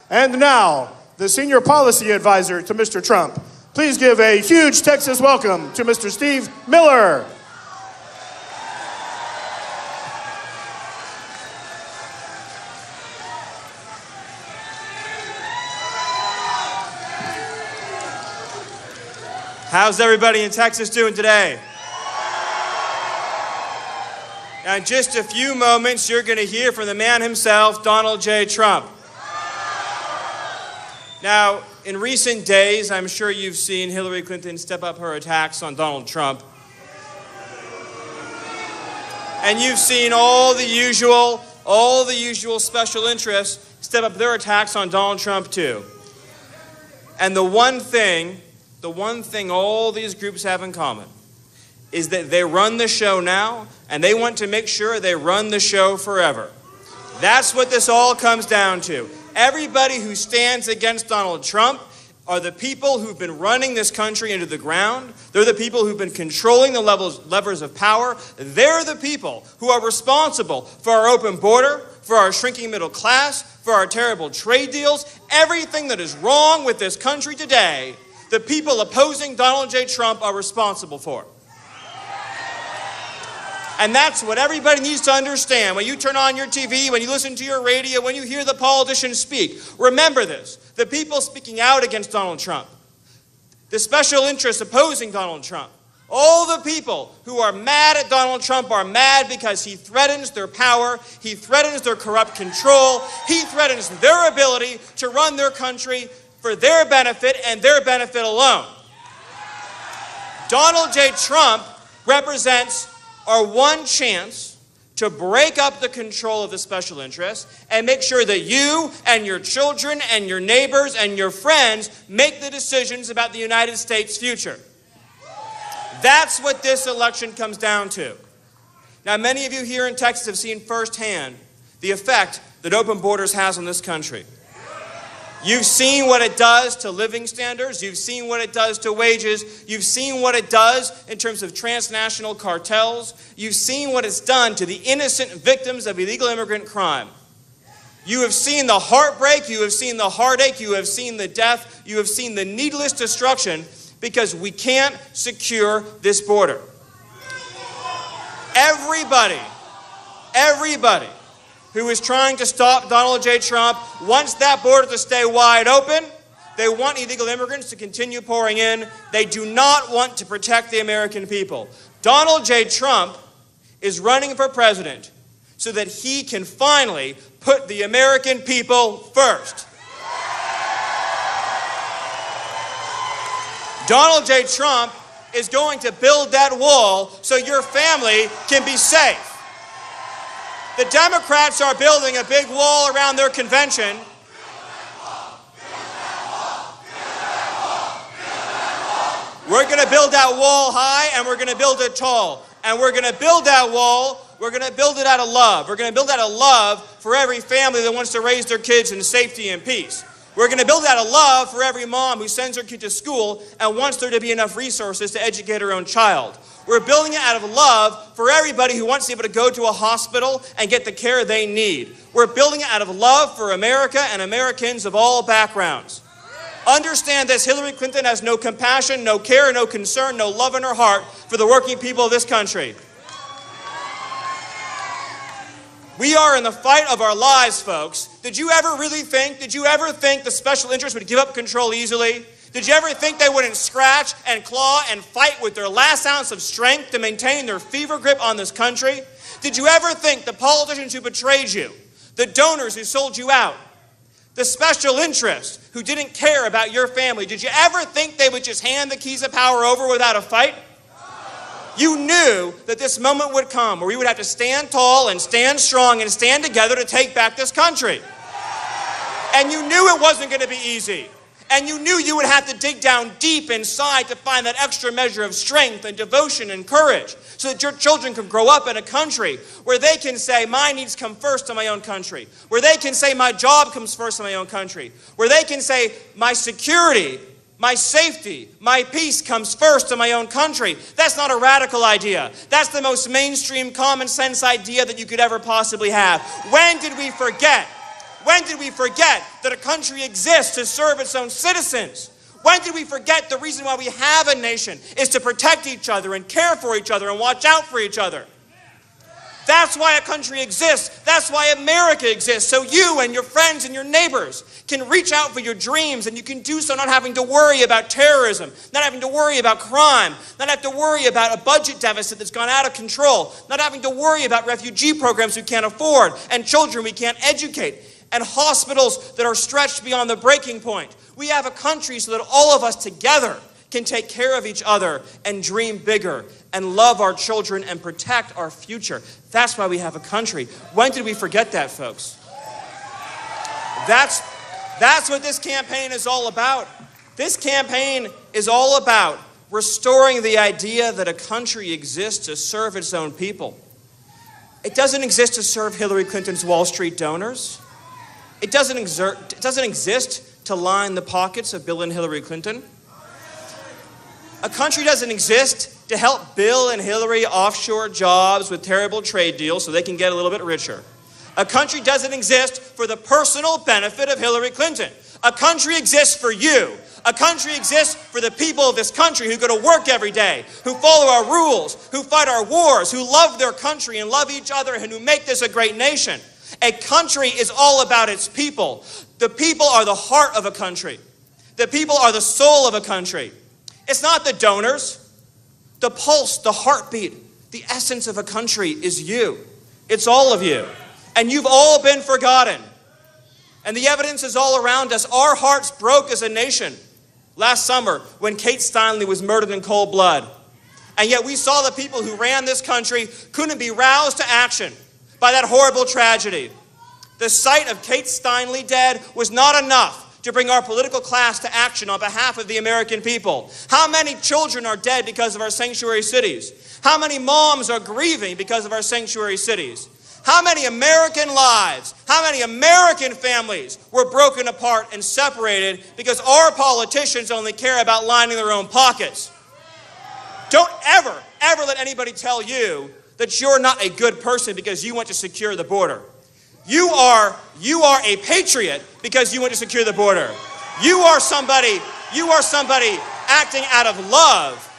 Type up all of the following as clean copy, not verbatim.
And now, the Senior Policy Advisor to Mr. Trump. Please give a huge Texas welcome to Mr. Steve Miller. How's everybody in Texas doing today? Now, in just a few moments, you're going to hear from the man himself, Donald J. Trump. Now, in recent days, I'm sure you've seen Hillary Clinton step up her attacks on Donald Trump. And you've seen all the usual special interests step up their attacks on Donald Trump too. And the one thing all these groups have in common is that they run the show now, and they want to make sure they run the show forever. That's what this all comes down to. Everybody who stands against Donald Trump are the people who've been running this country into the ground. They're the people who've been controlling the levers of power. They're the people who are responsible for our open border, for our shrinking middle class, for our terrible trade deals, everything that is wrong with this country today. The people opposing Donald J. Trump are responsible for. And that's what everybody needs to understand. When you turn on your TV, when you listen to your radio, when you hear the politicians speak, remember this. The people speaking out against Donald Trump, the special interests opposing Donald Trump, all the people who are mad at Donald Trump are mad because he threatens their power, he threatens their corrupt control, he threatens their ability to run their country for their benefit and their benefit alone. Donald J. Trump represents our one chance to break up the control of the special interests and make sure that you and your children and your neighbors and your friends make the decisions about the United States' future. That's what this election comes down to. Now, many of you here in Texas have seen firsthand the effect that open borders has on this country. You've seen what it does to living standards. You've seen what it does to wages. You've seen what it does in terms of transnational cartels. You've seen what it's done to the innocent victims of illegal immigrant crime. You have seen the heartbreak. You have seen the heartache. You have seen the death. You have seen the needless destruction because we can't secure this border. Everybody who is trying to stop Donald J. Trump wants that border to stay wide open. They want illegal immigrants to continue pouring in. They do not want to protect the American people. Donald J. Trump is running for president so that he can finally put the American people first. Donald J. Trump is going to build that wall so your family can be safe. The Democrats are building a big wall around their convention. We're going to build that wall high and we're going to build it tall. And we're going to build that wall, we're going to build it out of love. We're going to build it out of love for every family that wants to raise their kids in safety and peace. We're going to build out of love for every mom who sends her kid to school and wants there to be enough resources to educate her own child. We're building it out of love for everybody who wants to be able to go to a hospital and get the care they need. We're building it out of love for America and Americans of all backgrounds. Understand this, Hillary Clinton has no compassion, no care, no concern, no love in her heart for the working people of this country. We are in the fight of our lives, folks. Did you ever think the special interests would give up control easily? Did you ever think they wouldn't scratch and claw and fight with their last ounce of strength to maintain their fever grip on this country? Did you ever think the politicians who betrayed you, the donors who sold you out, the special interests who didn't care about your family, did you ever think they would just hand the keys of power over without a fight? You knew that this moment would come where we would have to stand tall and stand strong and stand together to take back this country. And you knew it wasn't going to be easy. And you knew you would have to dig down deep inside to find that extra measure of strength and devotion and courage so that your children can grow up in a country where they can say, my needs come first in my own country, where they can say, my job comes first in my own country, where they can say, my security, my safety, my peace comes first in my own country. That's not a radical idea. That's the most mainstream common sense idea that you could ever possibly have. When did we forget When did we forget that a country exists to serve its own citizens? When did we forget the reason why we have a nation is to protect each other and care for each other and watch out for each other? That's why a country exists. That's why America exists. So you and your friends and your neighbors can reach out for your dreams, and you can do so not having to worry about terrorism, not having to worry about crime, not having to worry about a budget deficit that's gone out of control, not having to worry about refugee programs we can't afford, and children we can't educate, and hospitals that are stretched beyond the breaking point. We have a country so that all of us together can take care of each other and dream bigger and love our children and protect our future. That's why we have a country. When did we forget that, folks? That's what this campaign is all about. This campaign is all about restoring the idea that a country exists to serve its own people. It doesn't exist to serve Hillary Clinton's Wall Street donors. It doesn't exist to line the pockets of Bill and Hillary Clinton. A country doesn't exist to help Bill and Hillary offshore jobs with terrible trade deals so they can get a little bit richer. A country doesn't exist for the personal benefit of Hillary Clinton. A country exists for you. A country exists for the people of this country who go to work every day, who follow our rules, who fight our wars, who love their country and love each other, and who make this a great nation. A country is all about its people. The people are the heart of a country. The people are the soul of a country. It's not the donors. The pulse, the heartbeat, the essence of a country is you. It's all of you. And you've all been forgotten. And the evidence is all around us. Our hearts broke as a nation last summer when Kate Steinle was murdered in cold blood. And yet we saw the people who ran this country couldn't be roused to action by that horrible tragedy. The sight of Kate Steinle dead was not enough to bring our political class to action on behalf of the American people. How many children are dead because of our sanctuary cities? How many moms are grieving because of our sanctuary cities? How many American lives, how many American families were broken apart and separated because our politicians only care about lining their own pockets? Don't ever let anybody tell you that you're not a good person because you want to secure the border. You are a patriot because you want to secure the border. You are somebody acting out of love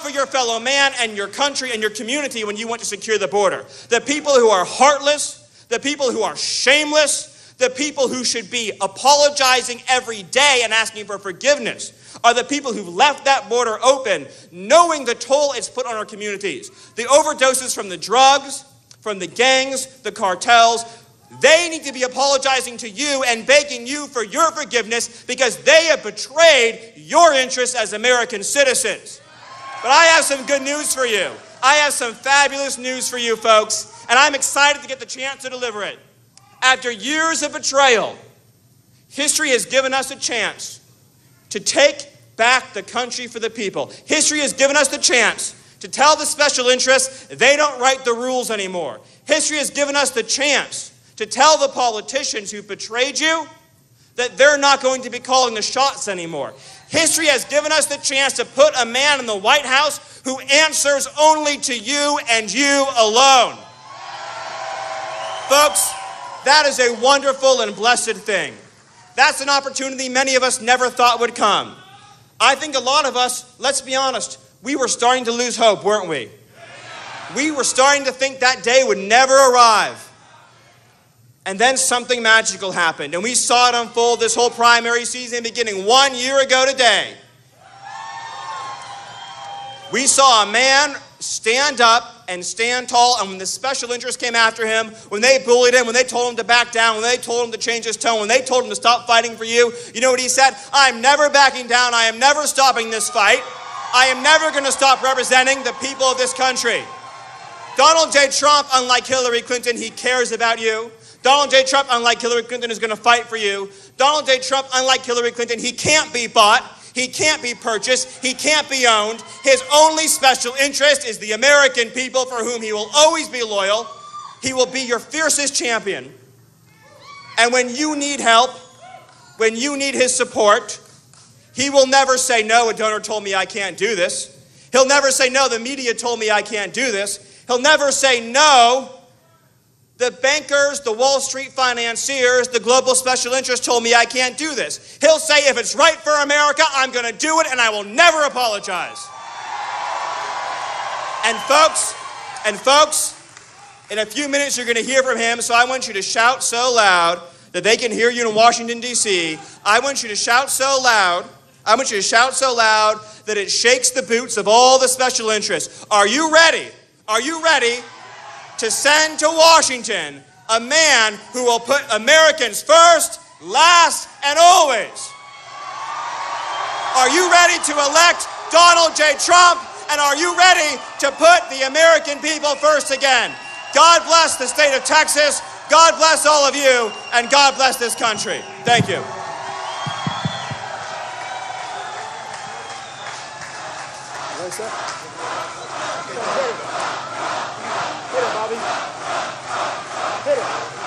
for your fellow man and your country and your community when you want to secure the border. The people who are heartless, the people who are shameless, the people who should be apologizing every day and asking for forgiveness are the people who've left that border open, knowing the toll it's put on our communities. The overdoses from the drugs, from the gangs, the cartels, they need to be apologizing to you and begging you for your forgiveness because they have betrayed your interests as American citizens. But I have some good news for you. I have some fabulous news for you, folks, and I'm excited to get the chance to deliver it. After years of betrayal, history has given us a chance to take back the country for the people. History has given us the chance to tell the special interests they don't write the rules anymore. History has given us the chance to tell the politicians who betrayed you that they're not going to be calling the shots anymore. History has given us the chance to put a man in the White House who answers only to you and you alone. Folks, that is a wonderful and blessed thing. That's an opportunity many of us never thought would come. I think a lot of us, let's be honest, we were starting to lose hope, weren't we? We were starting to think that day would never arrive. And then something magical happened, and we saw it unfold this whole primary season beginning 1 year ago today. We saw a man stand up and stand tall, and when the special interests came after him, when they bullied him, when they told him to back down, when they told him to change his tone, when they told him to stop fighting for you, you know what he said? I'm never backing down. I am never stopping this fight. I am never going to stop representing the people of this country. Donald J. Trump, unlike Hillary Clinton, he cares about you. Donald J. Trump, unlike Hillary Clinton, is going to fight for you. Donald J. Trump, unlike Hillary Clinton, he can't be bought. He can't be purchased. He can't be owned. His only special interest is the American people for whom he will always be loyal. He will be your fiercest champion. And when you need help, when you need his support, he will never say, no, a donor told me I can't do this. He'll never say, no, the media told me I can't do this. He'll never say, no, The bankers, the Wall Street financiers, the global special interests told me I can't do this. He'll say, if it's right for America, I'm going to do it, and I will never apologize. And folks, in a few minutes you're going to hear from him, so I want you to shout so loud that they can hear you in Washington, D.C. I want you to shout so loud that it shakes the boots of all the special interests. Are you ready? Are you ready to send to Washington a man who will put Americans first, last, and always? Are you ready to elect Donald J. Trump? And are you ready to put the American people first again? God bless the state of Texas. God bless all of you. And God bless this country. Thank you. Hit it, Bobby. Hit it.